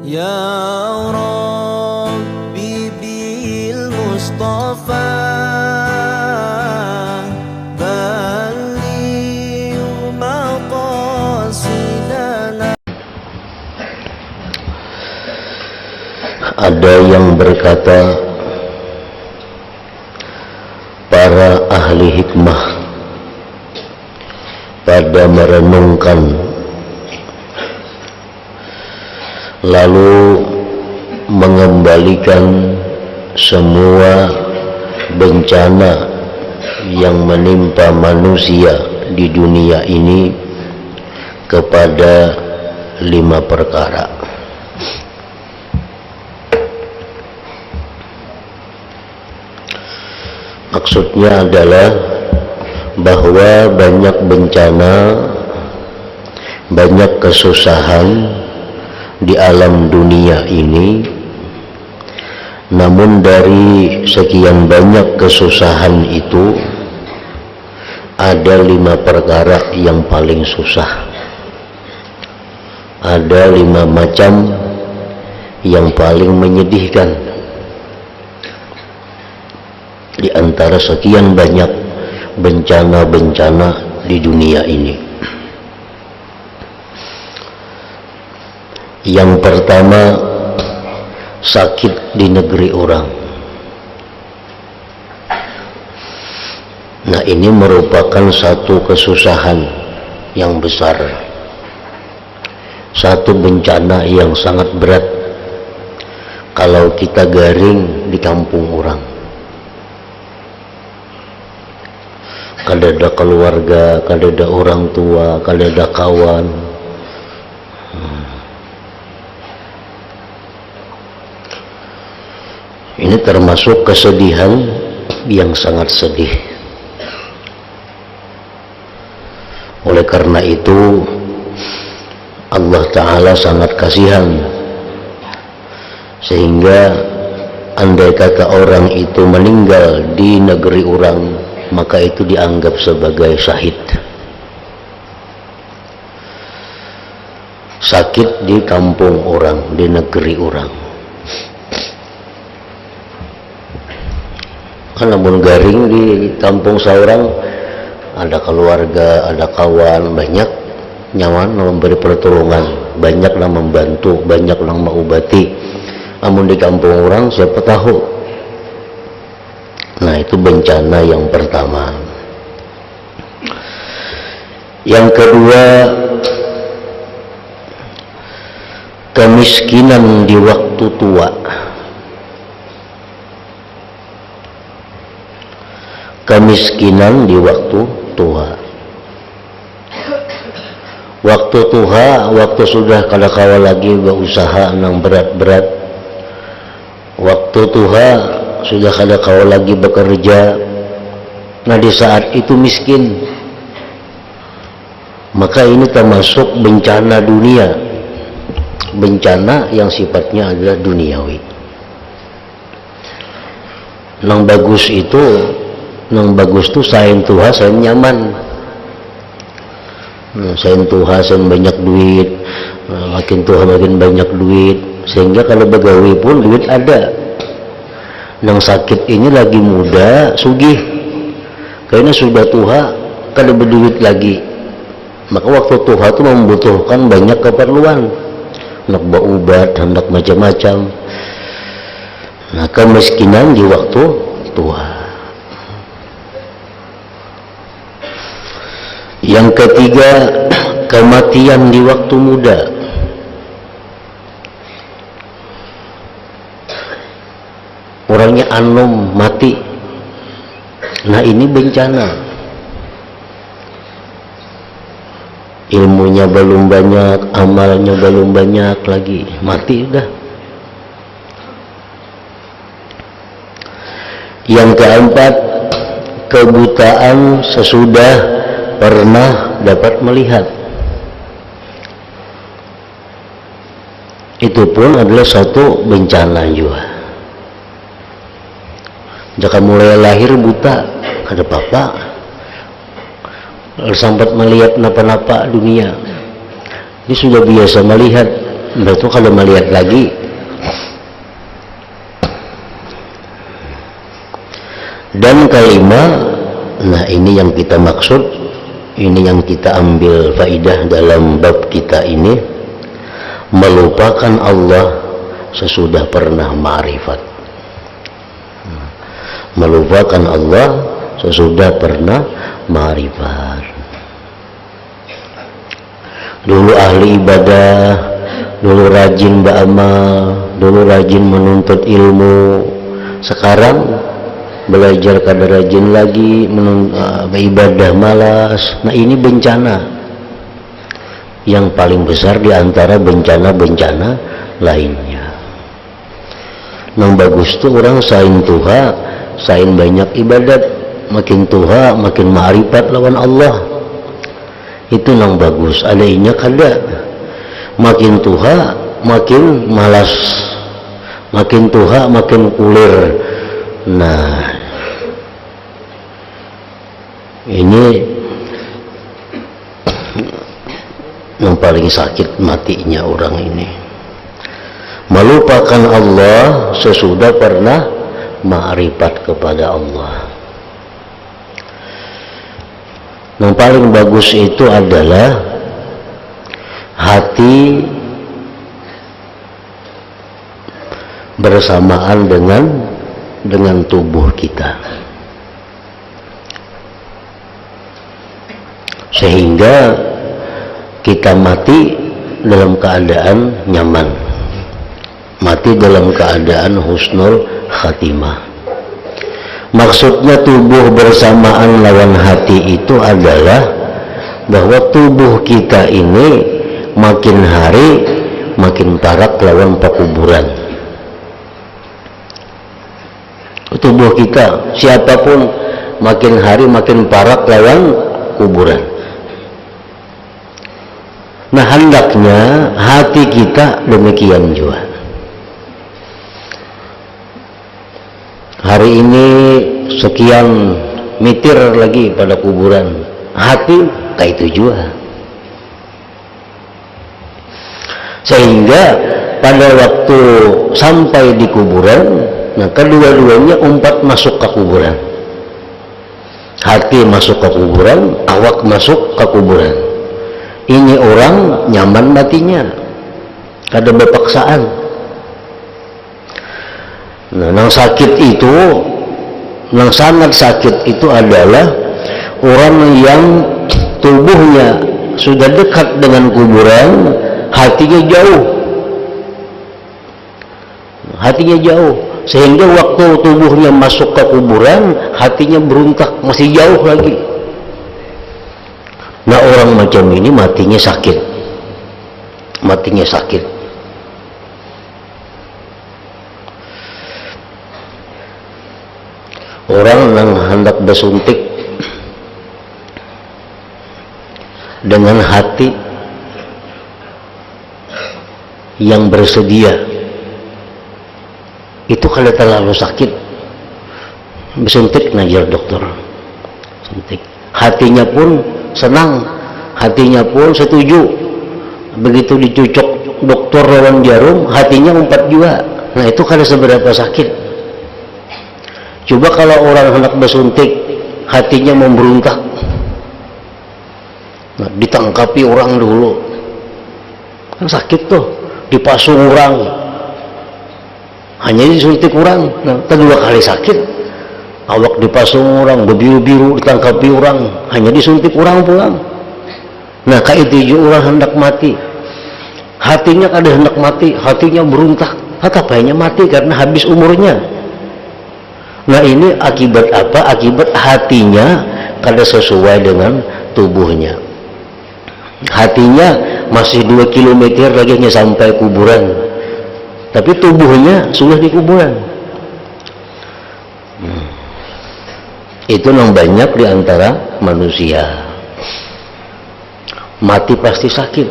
Ya Rabbi bil Mustafa balligh maqasidana. Ada yang berkata, para ahli hikmah pada merenungkan lalu mengembalikan semua bencana yang menimpa manusia di dunia ini kepada 5 perkara. Maksudnya adalah bahwa banyak bencana, banyak kesusahan di alam dunia ini, namun dari sekian banyak kesusahan itu ada 5 perkara yang paling susah, ada 5 macam yang paling menyedihkan di antara sekian banyak bencana-bencana di dunia ini. Yang pertama, sakit di negeri orang. Nah, ini merupakan satu kesusahan yang besar, satu bencana yang sangat berat kalau kita garing di kampung orang. Kadada keluarga, kadada orang tua, kadada kawan. Ini termasuk kesedihan yang sangat sedih. Oleh karena itu Allah Ta'ala sangat kasihan, sehingga andai kata orang itu meninggal di negeri orang, maka itu dianggap sebagai syahid. Sakit di kampung orang, di negeri orang. Namun garing di kampung seorang, ada keluarga, ada kawan, banyak nyaman memberi pertolongan, banyak yang membantu, banyak yang mengobati. Namun di kampung orang siapa tahu. Nah, itu bencana yang pertama. Yang kedua, kemiskinan di waktu tua. Kemiskinan di waktu tua. Waktu tua, waktu sudah kada kawa lagi berusaha nang berat-berat. Waktu tua sudah kada kau lagi bekerja. Nah, di saat itu miskin, maka ini termasuk bencana dunia, bencana yang sifatnya adalah duniawi. Nang bagus itu sain Tuhan, sain nyaman. Sain Tuhan, sain banyak duit, makin Tuhan makin banyak duit, sehingga kalau begawi pun duit ada. Nang sakit ini lagi muda, sugih, karena sudah tua, kada berduit lagi. Maka waktu tua itu membutuhkan banyak keperluan, hendak berobat, hendak macam-macam. Nah, kemiskinan di waktu tua. Yang ketiga, kematian di waktu muda. Orangnya anom, mati. Nah, ini bencana. Ilmunya belum banyak, amalnya belum banyak lagi, mati udah. Yang keempat, kebutaan sesudah pernah dapat melihat. Itu pun adalah satu bencana juga. Jika mulai lahir buta, kada apa-apa, sempat melihat napa-napa dunia, dia sudah biasa melihat, Itu kalau melihat lagi, dan kelima, nah ini yang kita maksud, ini yang kita ambil faidah dalam bab kita ini, melupakan Allah sesudah pernah ma'rifat. Melupakan Allah sesudah pernah ma'rifat. Dulu ahli ibadah, dulu rajin beramal, dulu rajin menuntut ilmu, sekarang belajar kada rajin lagi, beribadah malas. Nah ini bencana yang paling besar di antara bencana-bencana lainnya. Yang bagus tuh orang sain Tuhan, sain banyak ibadat, makin Tuhan makin ma'rifat lawan Allah. Itu yang bagus. Adanya kada, makin Tuhan makin malas, makin Tuhan makin kulir. Nah ini yang paling sakit matinya orang ini, melupakan Allah sesudah pernah ma'rifat kepada Allah. Yang paling bagus itu adalah hati bersamaan dengan tubuh kita, sehingga kita mati dalam keadaan nyaman, mati dalam keadaan husnul khatimah. Maksudnya tubuh bersamaan lawan hati itu adalah bahwa tubuh kita ini makin hari makin parak lawan pekuburan. Tubuh kita siapapun makin hari makin parak lawan kuburan. Nah hendaknya hati kita demikian juga. Hari ini sekian mitir lagi pada kuburan, hati kayak itu juga. Sehingga pada waktu sampai di kuburan, nah kedua-duanya umpat masuk ke kuburan. Hati masuk ke kuburan, awak masuk ke kuburan. Ini orang nyaman matinya, kada berpaksaan. Nah, yang sakit itu, yang sangat sakit itu adalah orang yang tubuhnya sudah dekat dengan kuburan, hatinya jauh. Hatinya jauh, sehingga waktu tubuhnya masuk ke kuburan, hatinya beruntak, masih jauh lagi. Nah, orang macam ini matinya sakit. Matinya sakit. Orang yang hendak bersuntik dengan hati yang bersedia, itu kalau terlalu sakit bersuntik najar dokter, suntik. Hatinya pun senang, hatinya pun setuju. Begitu dicucuk dokter lawan jarum, hatinya umpat juga. Nah itu kalau seberapa sakit. Coba kalau orang hendak bersuntik, hatinya memberontak. Nah, ditangkapi orang dulu, kan sakit tuh, dipasung orang, hanya disuntik orang. Nah, kedua kali sakit, awak dipasung orang, berbiru-biru, ditangkapi orang, hanya disuntik orang pulang. Nah, kayak itu orang hendak mati, hatinya kada hendak mati, hatinya berontak. Katanya mati karena habis umurnya. Nah ini akibat apa? Akibat hatinya kada sesuai dengan tubuhnya. Hatinya masih 2 kilometer lagi hanya sampai kuburan, tapi tubuhnya sudah di kuburan. Itu yang banyak di antara manusia. Mati pasti sakit,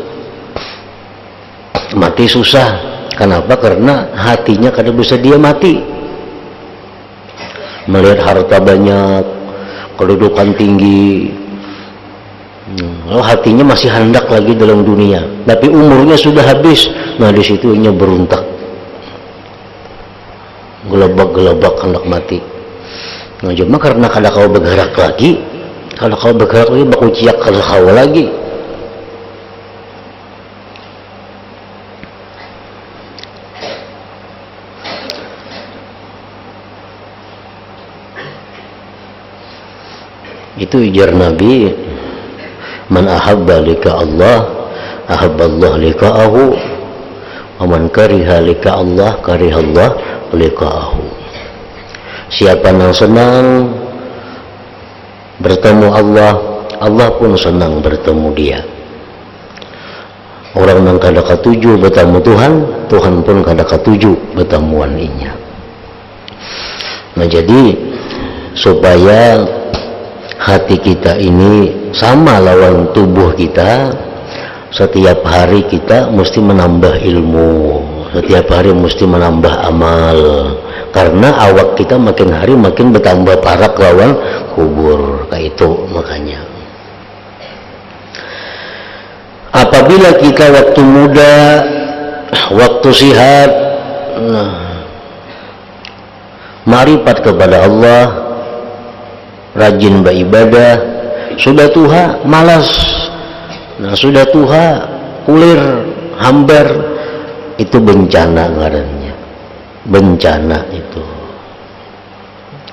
mati susah. Kenapa? Karena hatinya kada bisa dia mati. Melihat harta banyak, kedudukan tinggi, hatinya masih hendak lagi dalam dunia, tapi umurnya sudah habis, Nah di situ inya beruntak, gelabak hendak mati. Nah cuma karena kada kau bergerak lagi, kalau kau bergerak lagi baku ciak kada kau lagi. Itu ujar Nabi, man ahabba lika Allah ahabballah lika'ahu wa man kariha lika Allah karihallah lika'ahu. Siapa yang senang bertemu Allah, Allah pun senang bertemu dia. Orang yang kada katuju bertemu Tuhan, Tuhan pun kada katuju bertemuan inya. Nah jadi supaya hati kita ini sama lawan tubuh kita, setiap hari kita mesti menambah ilmu, setiap hari mesti menambah amal, karena awak kita makin hari makin bertambah parak lawan kubur. Kayak itu makanya apabila kita waktu muda, waktu sihat, ma'rifat kepada Allah, rajin beribadah, sudah tua malas, nah sudah tua kulir hambar, itu bencana ngarannya. Bencana itu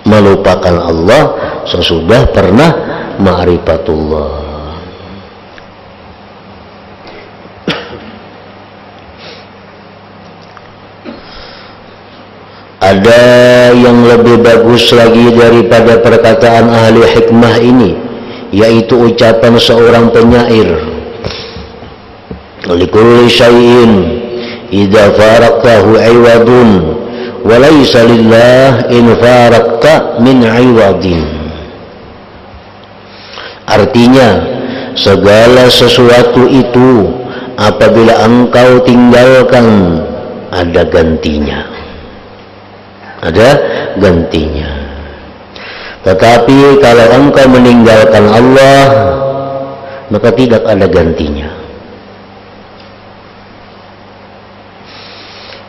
melupakan Allah sesudah pernah ma'rifatullah. Ada yang lebih bagus lagi daripada perkataan ahli hikmah ini, yaitu ucapan seorang penyair, likulli syai'in idza faraqtahu iwadun wa laysa lillah in faraqta min iwadin. Artinya, segala sesuatu itu apabila engkau tinggalkan ada gantinya, ada gantinya. Tetapi kalau engkau meninggalkan Allah, maka tidak ada gantinya.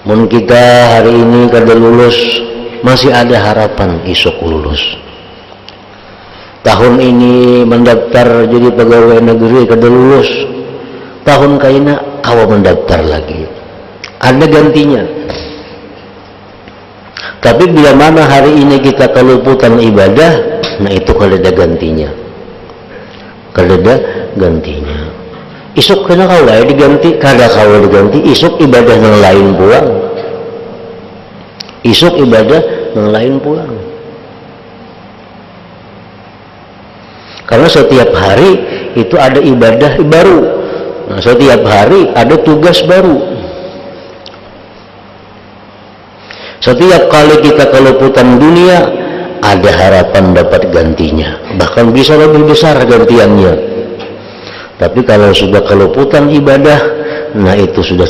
Mun kita hari ini kada lulus, masih ada harapan esok lulus. Tahun ini mendaftar jadi pegawai negeri kada lulus, tahun kaina kawa mendaftar lagi, ada gantinya. Tapi bila mana hari ini kita keluputan ibadah, nah itu kada ada gantinya, kada ada gantinya. Isuk kena kawa diganti, kada kawa diganti, isuk ibadah yang lain pulang, isuk ibadah yang lain pulang. Karena setiap hari itu ada ibadah baru, nah, setiap hari ada tugas baru. Setiap kali kita keluputan dunia, ada harapan dapat gantinya, bahkan bisa lebih besar gantiannya. Tapi kalau sudah keluputan ibadah, nah itu sudah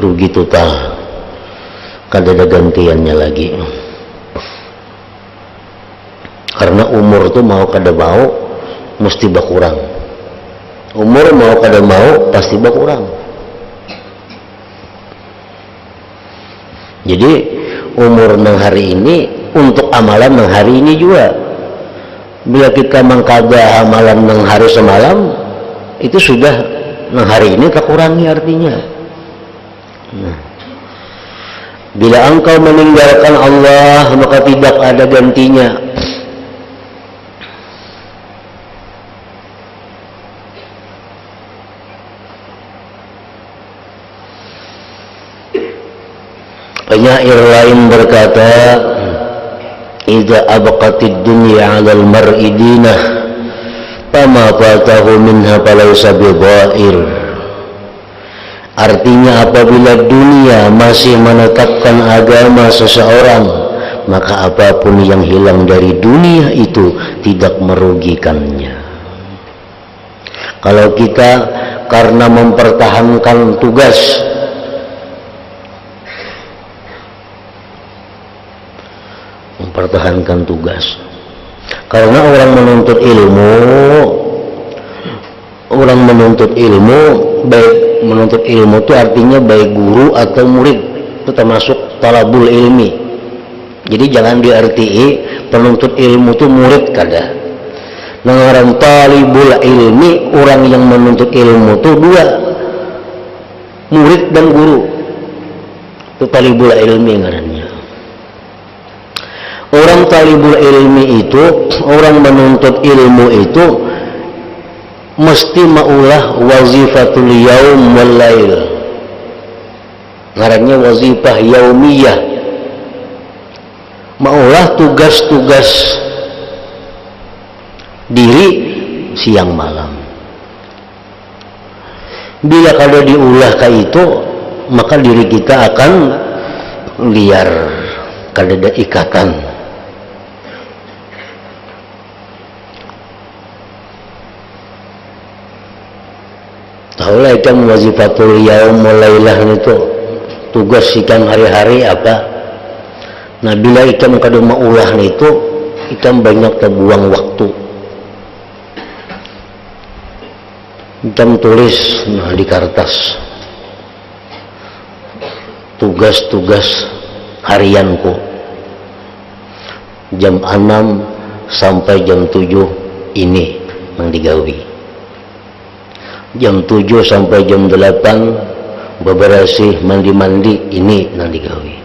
rugi total, kada ada gantiannya lagi. Karena umur tuh mau kada mau mesti berkurang, umur mau kada mau pasti berkurang. Jadi umur nang hari ini untuk amalan nang hari ini juga. Bila kita mengkada amalan nang hari semalam, itu sudah nang hari ini terkurangi artinya. Nah, bila engkau meninggalkan Allah, maka tidak ada gantinya. Penyair lain berkata, idza abqatid dunya 'alal mar'i dinah fama fatahu minha falaysa bidha'ir. Artinya apabila dunia masih menetapkan agama seseorang, maka apapun yang hilang dari dunia itu tidak merugikannya. Kalau kita karena mempertahankan tugas, karena orang menuntut ilmu baik menuntut ilmu itu artinya baik guru atau murid, itu termasuk talabul ilmi. Jadi jangan diartii penuntut ilmu itu murid kada. Ngaran talibul ilmi, orang yang menuntut ilmu itu dua, murid dan guru. Itu talibul ilmi ngarannya. Orang talibul ilmi itu, orang menuntut ilmu itu mesti maulah wazifatul yaum wal lail. Ngarannya wazifah yaumiyah. Maulah tugas-tugas diri siang malam. Bila kada diulah ka itu, maka diri kita akan liar, kada ada ikatan. Tahulah ikam wazifatul yaum walailah itu tugas ikam hari-hari apa. Nah bila ikam kada maulah itu, ikam banyak terbuang waktu. Ikam tulis di kertas tugas-tugas harianku jam 6 sampai jam 7 ini yang digawi, jam 7 sampai jam 8 bebersih mandi-mandi ini yang digawi,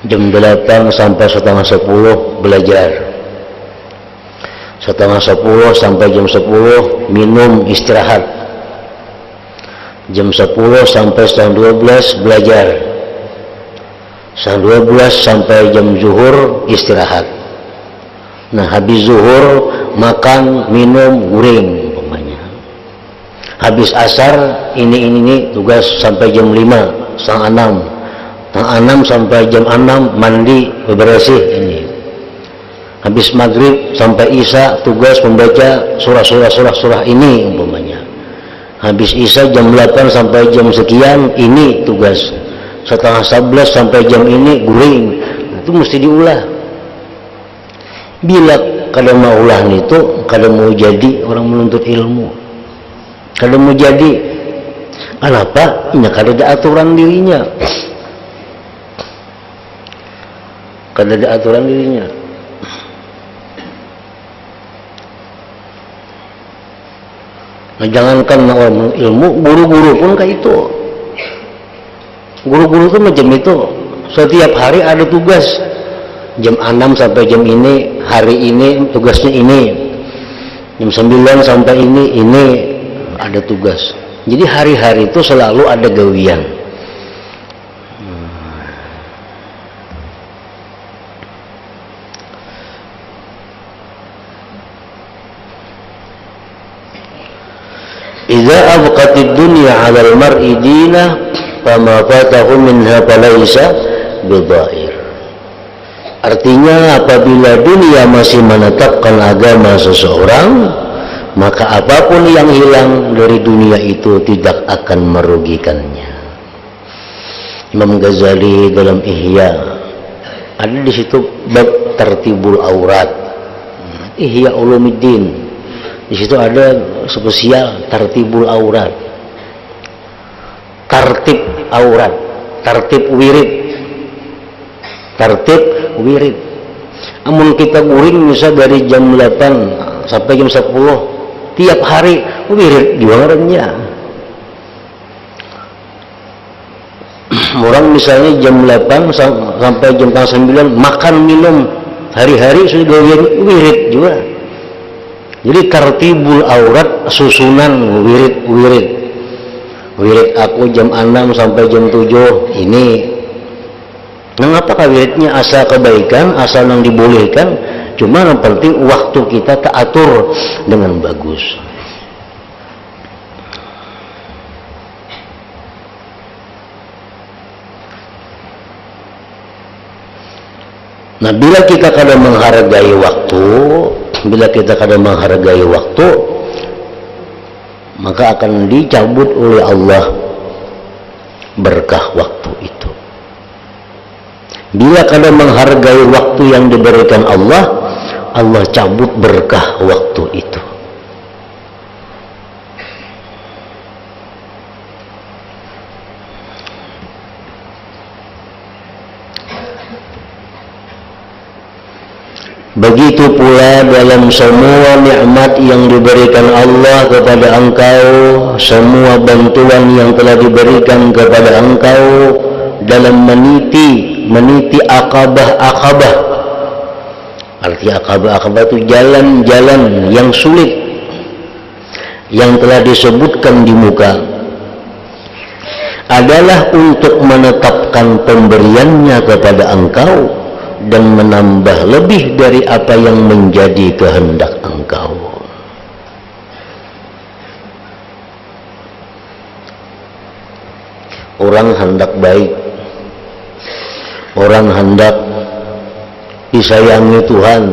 jam 8 sampai setengah 10 belajar, setengah 10 sampai jam 10 minum istirahat, jam 10 sampai setengah 12 belajar, setengah 12 sampai jam zuhur istirahat. Nah habis zuhur makan minum guring umpamanya. Habis asar ini tugas sampai jam 5 setengah 6, setengah 6 sampai jam 6 mandi bebersih ini. Habis maghrib sampai isya tugas membaca surah ini umpamanya. Habis isya jam 8 sampai jam sekian ini tugas, setengah 11 sampai jam ini guring. Itu mesti diulah. Bila kada mau ulah itu, kada mau jadi orang menuntut ilmu, kada mau jadi kenapa? Ini kada ada aturan dirinya, kada ada aturan dirinya. Nah, jangankan orang ilmu, guru-guru pun kayak itu. Guru-guru itu macam itu. Setiap hari ada tugas. Jam 6 sampai jam ini, hari ini tugasnya ini. Jam 9 sampai ini ada tugas. Jadi hari-hari itu selalu ada gawian. Idza abqatid dunya 'alal mar'i dinah fama fatahu minha falaysa bidhair. Artinya apabila dunia masih menetapkan agama seseorang, maka apapun yang hilang dari dunia itu tidak akan merugikannya. Imam Ghazali dalam Ihya ada di situ bab tertibul aurat, Ihya Ulumuddin. Di situ ada spesial tertibul aurat, tertib aurat, tertib wirid, tertib wirid. Amun kita guring bisa dari jam 8 sampai jam 10 tiap hari wirid di orangnya. Orang misalnya jam 8 sampai jam 9 makan minum hari-hari sudah wirid juga. Jadi tertibul aurat susunan wirid aku jam 6 sampai jam 7 ini. Nah, apakah wiridnya asal kebaikan, asal yang dibolehkan, cuma yang penting waktu kita teratur dengan bagus. Nah, bila kita kadang menghargai waktu, maka akan dicabut oleh Allah berkah waktu itu. Bila kadang menghargai waktu yang diberikan Allah, Allah cabut berkah waktu itu. Begitu pula dalam semua nikmat yang diberikan Allah kepada engkau, semua bantuan yang telah diberikan kepada engkau dalam meniti akabah. Arti akabah itu jalan-jalan yang sulit yang telah disebutkan di muka, adalah untuk menetapkan pemberiannya kepada engkau dan menambah lebih dari apa yang menjadi kehendak engkau. Orang hendak baik, orang hendak disayangi Tuhan,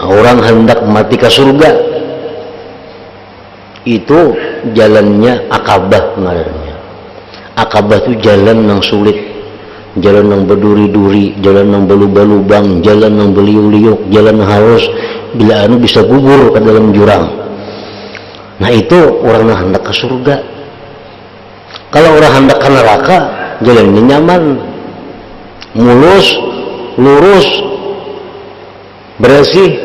orang hendak mati ke surga, itu jalannya akabah namanya. Akabah itu jalan yang sulit, jalan yang berduri-duri, jalan yang berlubang-lubang, jalan yang beliuk-liuk, jalan yang harus bila anu bisa gugur ke dalam jurang. Nah itu orang yang hendak ke surga. Kalau orang hendak ke neraka, jalannya nyaman, mulus, lurus, bersih,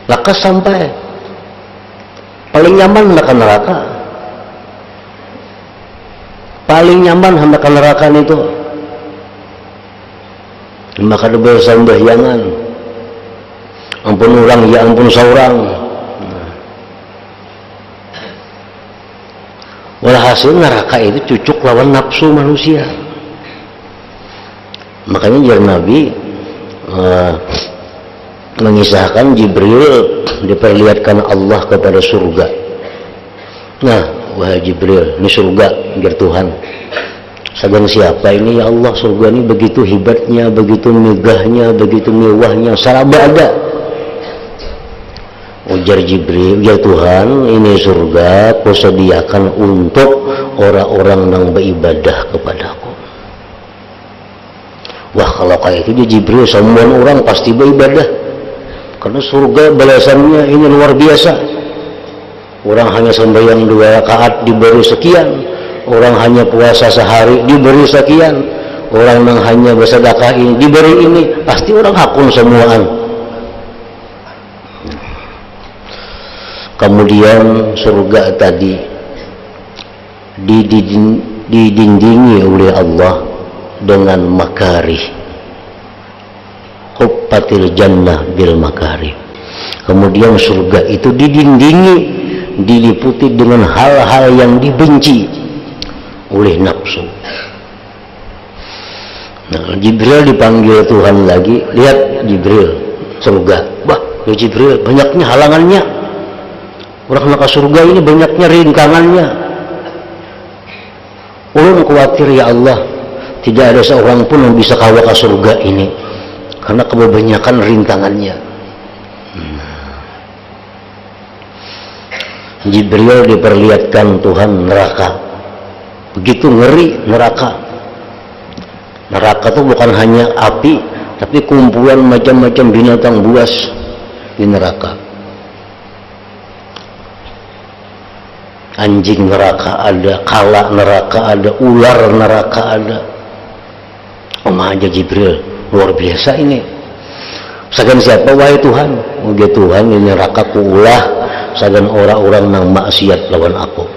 lakas sampai. Paling nyaman hendak ke neraka. Paling nyaman hendak ke neraka itu. Maka ada bersambahyangan. Ampun orang, ya ampun seorang. Walhasil neraka itu cucuk lawan nafsu manusia. Makanya jar Nabi mengisahkan Jibril diperlihatkan Allah kepada surga. Nah, wahai Jibril, ini surga biar Tuhan. Sagan siapa ini ya Allah, surga ini begitu hebatnya, begitu megahnya, begitu mewahnya, saraba ada. Ujar Jibril, ya Tuhan, ini surga Kau sediakan untuk orang-orang yang beribadah kepadaku. Wah, kalau kayak itu dia Jibril, semua orang pasti beribadah, karena surga balasannya ini luar biasa. Orang hanya sembahyang 2 rakaat diberi sekian, orang hanya puasa sehari diberi sekian, orang yang hanya bersedekah ini diberi ini, pasti orang hakun semuaan. Kemudian surga tadi didindingi oleh Allah dengan makarih. Huffatil jannah bil makarih. Kemudian surga itu didindingi, diliputi dengan hal-hal yang dibenci oleh nafsu. Nah, Jibril dipanggil Tuhan lagi, lihat Jibril, surga. Wah, ya Jibril, banyaknya halangannya. Orang nak ke surga ini banyaknya rintangannya. Ulun khawatir ya Allah, tidak ada seorang pun yang bisa kawa ke surga ini, karena kebanyakan rintangannya. Jibril diperlihatkan Tuhan neraka. Begitu ngeri neraka. Neraka itu bukan hanya api, tapi kumpulan macam-macam binatang buas di neraka. Anjing neraka ada, kala neraka ada, ular neraka ada. Aja Jibril, luar biasa ini. Sagan siapa wahai Tuhan? Wahai Tuhan, ini neraka ku ulah sagan orang-orang nang maksiat lawan aku.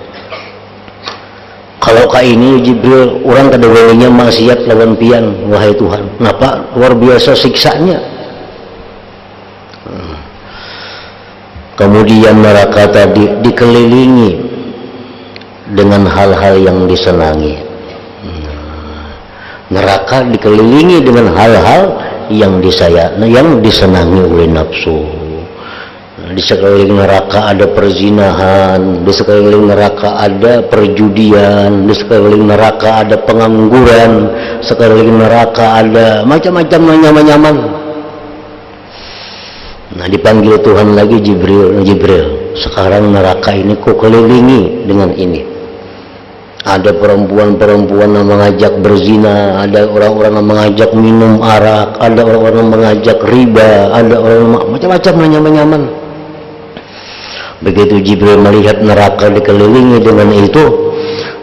Kalau ka ini Jibril, orang kadawalinya maksiat lawan pian, wahai Tuhan. Kenapa? Luar biasa siksanya. Kemudian neraka tadi dikelilingi dengan hal-hal yang disenangi. Neraka dikelilingi dengan hal-hal yang disenangi oleh nafsu. Di sekeliling neraka ada perzinahan, di sekeliling neraka ada perjudian, di sekeliling neraka ada pengangguran, sekeliling neraka ada macam-macam nyaman-nyaman. Nah, dipanggil Tuhan lagi Jibril, sekarang neraka ini kau kelilingi dengan ini. Ada perempuan-perempuan yang mengajak berzina, ada orang-orang yang mengajak minum arak, ada orang-orang yang mengajak riba, ada orang macam-macam nyaman-nyaman. Begitu Jibril melihat neraka dikelilingi dengan itu,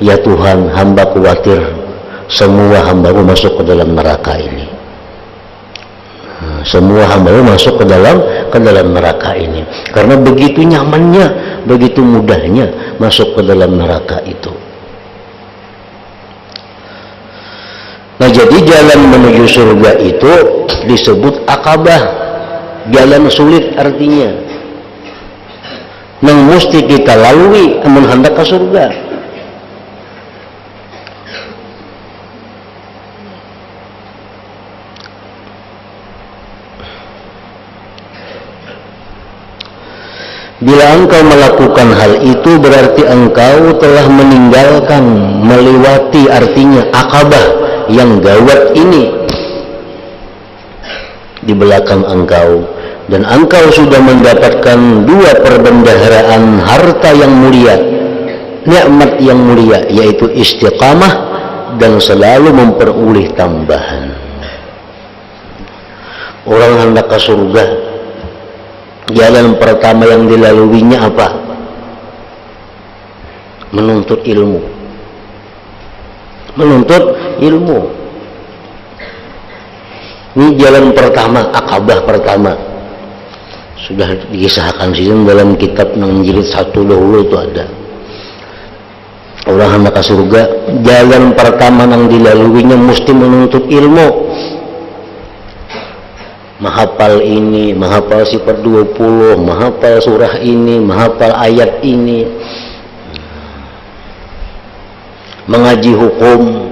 ya Tuhan, hamba khawatir semua hamba masuk ke dalam neraka ini. Semua hamba masuk ke dalam neraka ini, karena begitu nyamannya, begitu mudahnya masuk ke dalam neraka itu. Nah, jadi jalan menuju surga itu disebut Aqabah, jalan sulit artinya, yang mesti kita lalui amun hendak ke surga. Bila engkau melakukan hal itu berarti engkau telah meninggalkan, melewati artinya Aqabah yang gawat ini di belakang engkau, dan engkau sudah mendapatkan dua perbendaharaan harta yang mulia, nikmat yang mulia, yaitu istiqamah dan selalu memperoleh tambahan. Orang hendak ke surga, jalan pertama yang dilaluinya apa? Menuntut ilmu. Menuntut ilmu. Ini jalan pertama, Aqabah pertama. Sudah dikisahkan sih dalam kitab nang jilid 1 dahulu itu ada. Orang hendak ke surga, jalan pertama yang dilaluinya mesti menuntut ilmu. Menghafal ini, menghafal sifat 20, menghafal surah ini, menghafal ayat ini, mengaji hukum,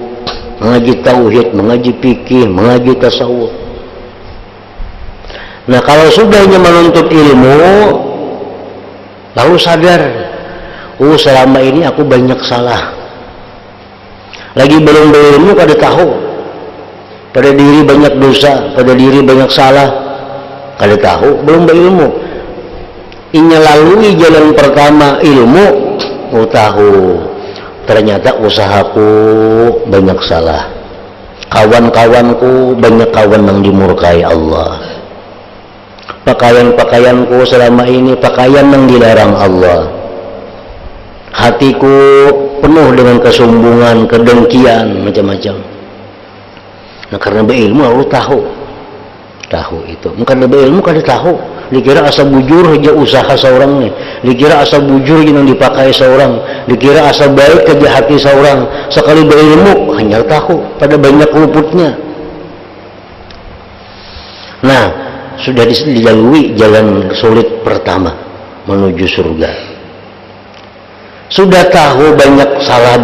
mengaji tauhid, mengaji fikih, mengaji tasawuf. Nah, kalau sudahnya menuntut ilmu, lalu sadar, oh selama ini aku banyak salah. Lagi belum berilmu kada tahu. Pada diri banyak dosa, pada diri banyak salah, kada tahu, belum berilmu. Inya lalui jalan pertama ilmu, mau tahu. Ternyata usahaku banyak salah. Kawan-kawanku banyak kawan yang dimurkai Allah. Pakaian-pakaianku selama ini pakaian yang dilarang Allah. Hatiku penuh dengan kesombongan, kedengkian, macam-macam. Nah, karena berilmu lalu tahu itu. Karena berilmu kada tahu. Dikira asa bujur aja usaha seorang nih. Dikira asa bujur yang dipakai seorang. Dikira asa baik aja hati seorang. Sekali berilmu hanya tahu. Pada banyak luputnya. Nah, sudah dilalui jalan sulit pertama menuju surga. Sudah tahu banyak salah.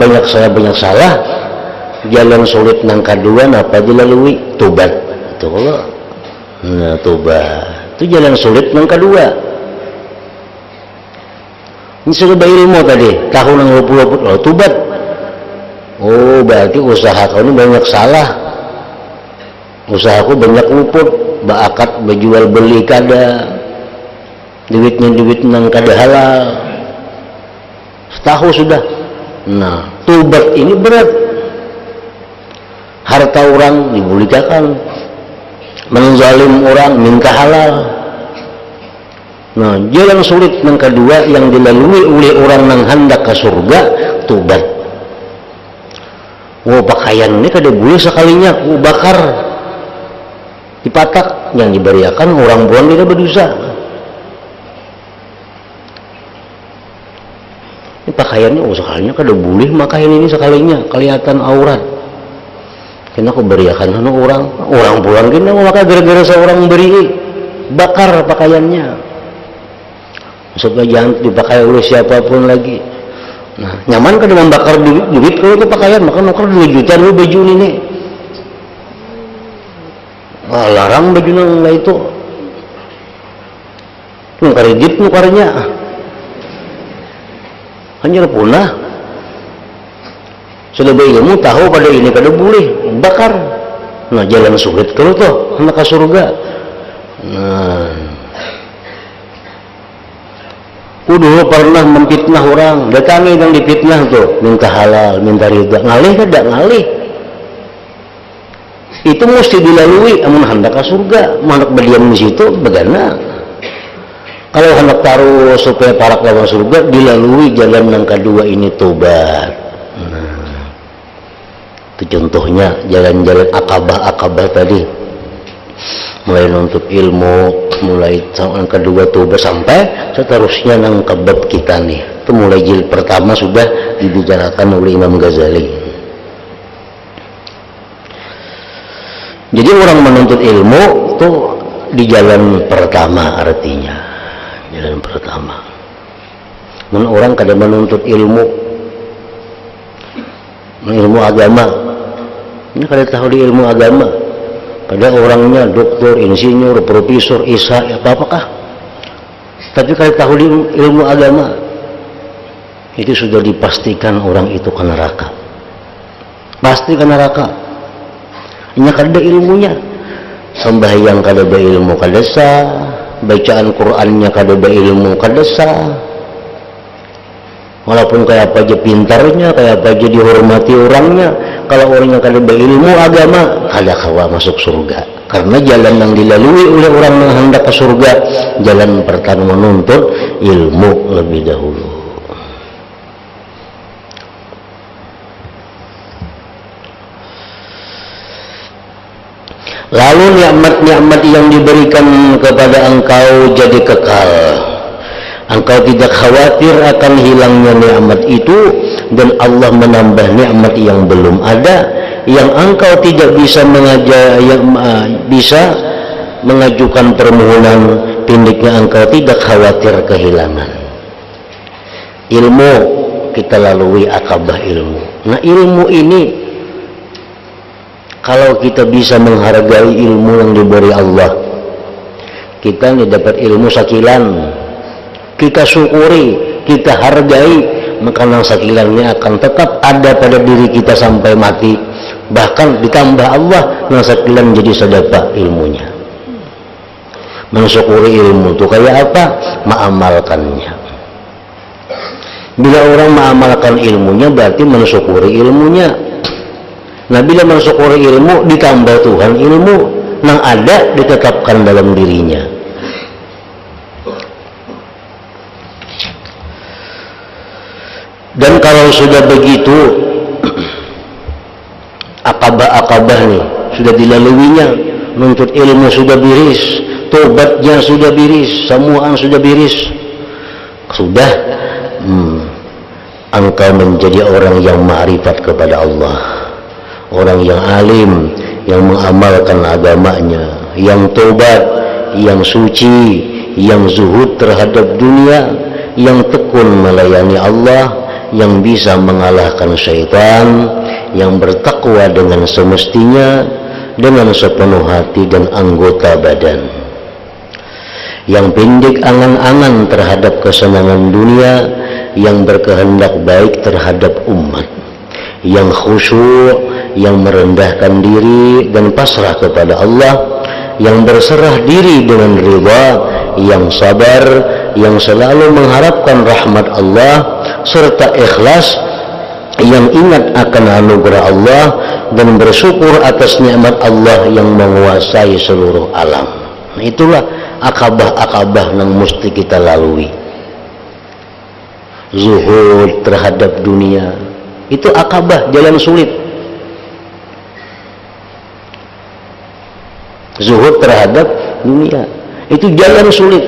Jalan sulit nang kedua apa dilalui? Tobat. Itu kalau nah, tobat itu jalan sulit nang kedua. Ini sudah berilmu tadi, tahun nang luput-luput, oh tobat. Oh, berarti usaha kau ini banyak salah. Usahaku banyak luput, baakat berjual beli kada, duit nang kada halal. Tahu sudah. Nah, tobat ini berat. Harta orang dibulikakan, menzalim orang minta halal. Nah, jalan sulit yang kedua yang dilalui oleh orang yang hendak ke surga, tobat. Oh, pakaian ini kada boleh sekalinya, bakar, dipatak, yang diberiakan orang buang tidak berdosa. Ini pakaiannya, sekalinya kada boleh makain ini sekalinya, kelihatan aurat. Kena aku beriakan orang pulang kena maka gara-gara seorang beri bakar pakaiannya. Maksudnya jangan dipakai oleh siapapun lagi. Nah, nyaman kan membakar duit kalau itu pakaian, maka nukar 2 juta dulu baju ini. Nah, larang baju nang itu. Kredit nukarnya. Hanya punah. Sudah berilmu tahu pada ini kada boleh bakar. Nah, jalan sulit kalau tuh hendak ke surga. Nah, dulu pernah memfitnah orang, datangi yang difitnah tuh, minta halal, minta ridha, ngalih kada ngalih. Itu mesti dilalui amun hendak ke surga, hendak berdiam di situ bagaimana? Kalau hendak taruh supaya parak lawan surga, dilalui jalan yang kedua ini tobat. Itu contohnya jalan-jalan akabah tadi, mulai nuntut ilmu, mulai yang kedua tuh sampai seterusnya nang kebab kita nih. Itu mulai jilid pertama sudah dibicarakan oleh Imam Ghazali. Jadi orang menuntut ilmu tuh di jalan pertama, artinya jalan pertama. Orang kadang menuntut ilmu agama, ini kada tahu di ilmu agama, pada orangnya doktor, insinyur, profesor, isa, apa-apakah, tapi kada tahu di ilmu agama, itu sudah dipastikan orang itu ke neraka, pasti ke neraka. Nya kada ilmunya, sembahyang kada beilmu kada sah, bacaan Qur'annya kada beilmu kada sah. Walaupun kayak apa aja pintarnya, kayak apa aja dihormati orangnya, kalau orangnya kada beilmu agama, kada kawa masuk surga. Karena jalan yang dilalui oleh orang yang hendak ke surga, jalan pertama menuntut ilmu lebih dahulu. Lalu nikmat-nikmat yang diberikan kepada engkau jadi kekal. Engkau tidak khawatir akan hilangnya nikmat itu, dan Allah menambah nikmat yang belum ada, yang engkau tidak bisa bisa mengajukan permohonan, tindiknya engkau tidak khawatir kehilangan. Ilmu kita lalui akabah ilmu. Nah, ilmu ini kalau kita bisa menghargai ilmu yang diberi Allah, kita ini dapat ilmu sakilan, kita syukuri, kita hargai, maka yang sakilannya akan tetap ada pada diri kita sampai mati. Bahkan ditambah Allah, yang sakilan jadi sedekah ilmunya. Mensyukuri ilmu itu kayak apa? Mengamalkannya. Bila orang mengamalkan ilmunya, berarti mensyukuri ilmunya. Nah, bila mensyukuri ilmu, ditambah Tuhan ilmu yang ada ditetapkan dalam dirinya. Dan kalau sudah begitu, akabah nih sudah dilaluinya, nuntut ilmu sudah biris, tobatnya sudah biris, semuaan sudah biris, sudah engkau menjadi orang yang ma'rifat kepada Allah, orang yang alim, yang mengamalkan agamanya, yang tobat, yang suci, yang zuhud terhadap dunia, yang tekun melayani Allah, yang bisa mengalahkan syaitan, yang bertakwa dengan semestinya, dengan sepenuh hati dan anggota badan, yang pendek angan-angan terhadap kesenangan dunia, yang berkehendak baik terhadap umat, yang khusyuk, yang merendahkan diri dan pasrah kepada Allah, yang berserah diri dengan ridha, yang sabar, yang selalu mengharapkan rahmat Allah, serta ikhlas, yang ingat akan anugerah Allah dan bersyukur atas nikmat Allah yang menguasai seluruh alam. Nah, itulah akabah-akabah yang mesti kita lalui. Zuhud terhadap dunia, itu akabah, jalan sulit. Zuhud terhadap dunia, itu jalan sulit.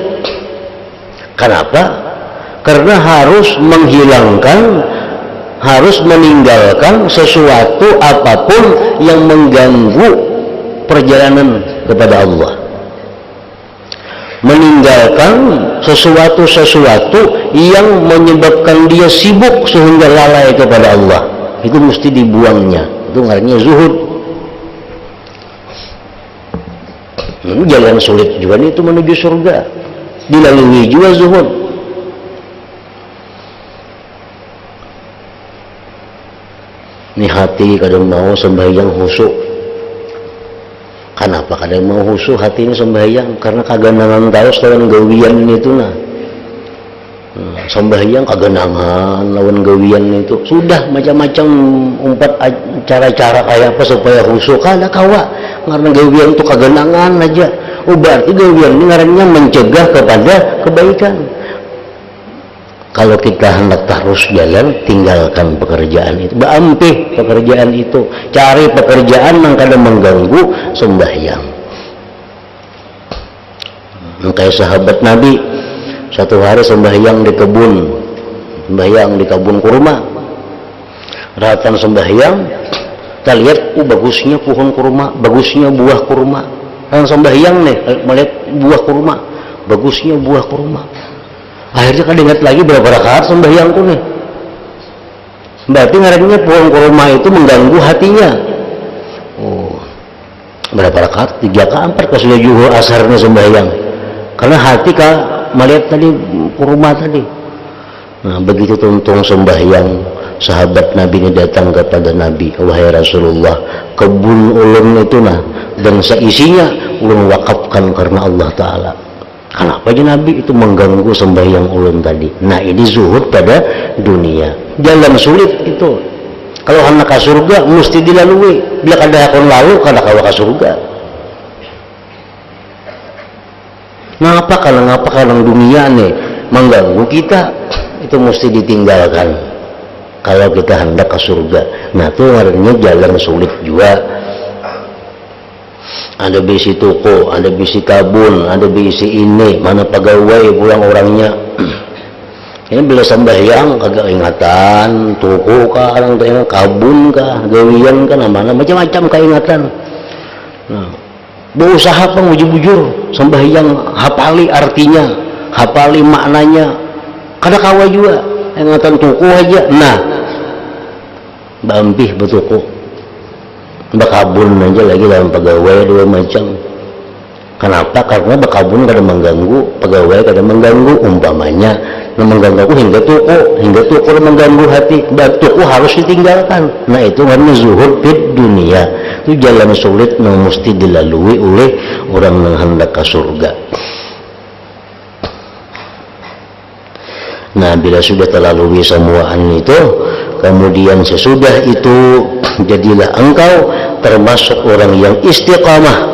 Kenapa? Karena harus menghilangkan, harus meninggalkan sesuatu apapun yang mengganggu perjalanan kepada Allah. Meninggalkan sesuatu yang menyebabkan dia sibuk sehingga lalai kepada Allah, itu mesti dibuangnya. Itu artinya zuhud. Jalan sulit juga itu menuju surga, dilalui juga zuhud. Ini hati kadang mau sembahyang khusyuk. Kenapa kadang mau khusyuk hati ini sembahyang? Karena kaganangan tahu lawan gawian itu nah. Sembahyang kaganangan lawan gawian itu. Sudah macam-macam umpat cara-cara kayak apa supaya khusyuk. Kada kawa. Karena gawian itu kaganangan aja. Oh, berarti gawian ini ngarannya mencegah kepada kebaikan. Kalau kita hendak terus jalan, tinggalkan pekerjaan itu, baampih pekerjaan itu, cari pekerjaan yang kadang mengganggu sembahyang. Kayak sahabat Nabi, satu hari sembahyang di kebun kurma. Ratan sembahyang, kita lihat, bagusnya pohon kurma, bagusnya buah kurma. Orang sembahyang nih, melihat buah kurma, bagusnya buah kurma. Akhirnya kan ingat lagi berapa rakaat sembahyangku nih. Berarti ngarannya pohon kurma itu mengganggu hatinya. Oh, berapa rakaat? 3 ke 4 ke sudah zuhur asarnya sembahyang. Karena hati melihat tadi kurma tadi. Nah, begitu tuntung sembahyang, sahabat Nabi ini datang kepada Nabi, wahai Rasulullah, kebun ulun itu dan seisinya ulun wakafkan karena Allah Ta'ala. Kenapa aja Nabi itu mengganggu sembahyang ulun tadi? Nah, ini zuhud pada dunia. Jalan sulit itu. Kalau hendak ke surga mesti dilalui. Bila kada akan lalu kada kawa ke surga. Ngapa kalau dunia nih mengganggu kita, itu mesti ditinggalkan. Kalau kita hendak ke surga. Nah, itu artinya jalan sulit juga. Ada bisi toko, ada bisi kabun, ada bisi ini, mana pegawai pulang orangnya. Ini bila sembahyang kagak ingatan, toko kah, orang tanya kabun kah, gawian kah, mana macam-macam keingatan. Nah, berusaha bujur-bujur sembahyang, hafali artinya, hafali maknanya. Kada kawa juga, ingatan toko aja. Nah, bampih betoko. Bekabun aja lagi dalam pegawai 2 macam. Kenapa? Karena bekabun kadang mengganggu, pegawai kadang mengganggu. Umpamanya mengganggu hingga toko mengganggu hati. Toko harus ditinggalkan. Nah, itu namanya zuhud fid dunia. Itu jalan sulit yang mesti dilalui oleh orang yang hendak ke surga. Nah, bila sudah terlalui semuaan itu, kemudian sesudah itu jadilah engkau termasuk orang yang istiqamah.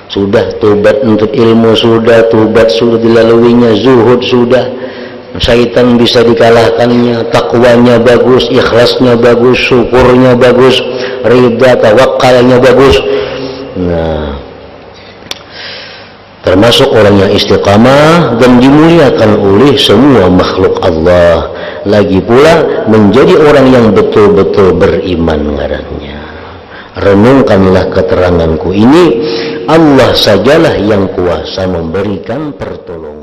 Sudah tobat untuk ilmu, sudah tobat sudah dilaluinya, zuhud sudah, syaitan bisa dikalahkannya, takwanya bagus, ikhlasnya bagus, syukurnya bagus, ridha tawakalnya bagus. Nah, termasuk orang yang istiqamah dan dimuliakan oleh semua makhluk Allah. Lagi pula menjadi orang yang betul-betul beriman ngarannya. Renungkanlah keteranganku ini, Allah sajalah yang kuasa memberikan pertolongan.